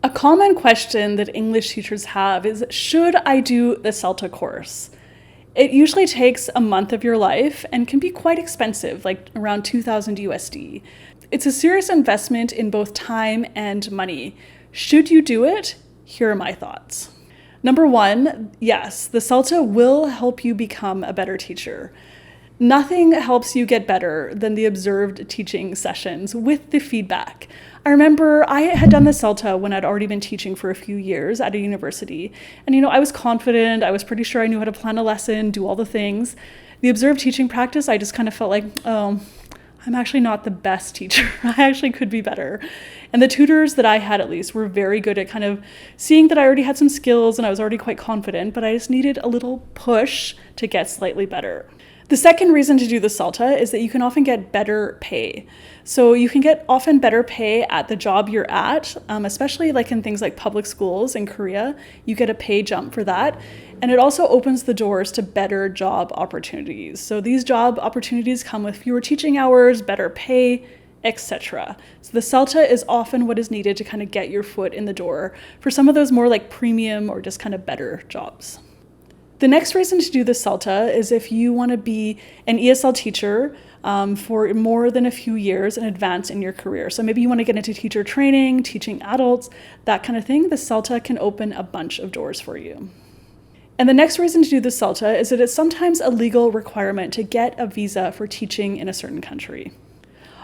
A common question that English teachers have is, should I do the CELTA course? It usually takes a month of your life and can be quite expensive, like around 2,000 USD. It's a serious investment in both time and money. Should you do it? Here are my thoughts. Number one, yes, the CELTA will help you become a better teacher. Nothing helps you get better than the observed teaching sessions with the feedback. I remember I had done the CELTA when I'd already been teaching for a few years at a university. And I was confident, I was pretty sure I knew how to plan a lesson, do all the things. The observed teaching practice, I just kind of felt like, oh, I'm actually not the best teacher. I actually could be better. And the tutors that I had, at least, were very good at kind of seeing that I already had some skills and I was already quite confident, but I just needed a little push to get slightly better. The second reason to do the CELTA is that you can often get better pay. So you can get often better pay at the job you're at, especially like in things like public schools in Korea. You get a pay jump for that. And it also opens the doors to better job opportunities. So these job opportunities come with fewer teaching hours, better pay, etc. So the CELTA is often what is needed to kind of get your foot in the door for some of those more like premium or just kind of better jobs. The next reason to do the CELTA is if you want to be an ESL teacher for more than a few years and advance in your career. So maybe you want to get into teacher training, teaching adults, that kind of thing. The CELTA can open a bunch of doors for you. And the next reason to do the CELTA is that it's sometimes a legal requirement to get a visa for teaching in a certain country.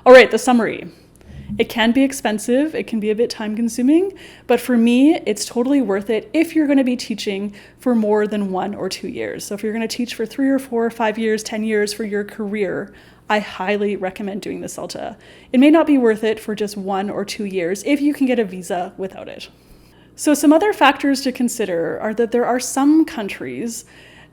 All right, the summary. It can be expensive, it can be a bit time consuming, but for me, it's totally worth it if you're going to be teaching for more than 1 or 2 years. So if you're going to teach for 3 or 4 or 5 years, 10 years for your career, I highly recommend doing the CELTA. It may not be worth it for just 1 or 2 years if you can get a visa without it. So some other factors to consider are that there are some countries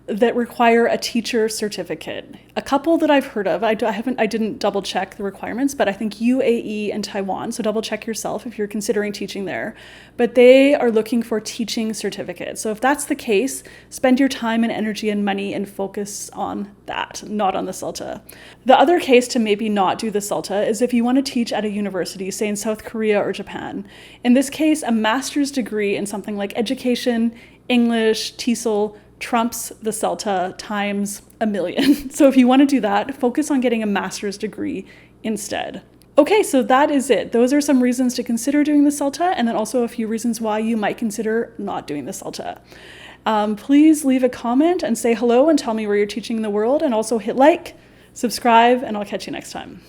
that require a teacher certificate. A couple that I've heard of, I didn't double check the requirements, but I think UAE and Taiwan, so double check yourself if you're considering teaching there, but they are looking for teaching certificates. So if that's the case, spend your time and energy and money and focus on that, not on the CELTA. The other case to maybe not do the CELTA is if you want to teach at a university, say in South Korea or Japan. In this case, a master's degree in something like education, English, TESOL, trumps the CELTA times a million. So if you want to do that, focus on getting a master's degree instead. Okay, so that is it. Those are some reasons to consider doing the CELTA, and then also a few reasons why you might consider not doing the CELTA. Please leave a comment and say hello and tell me where you're teaching in the world, and also hit like, subscribe, and I'll catch you next time.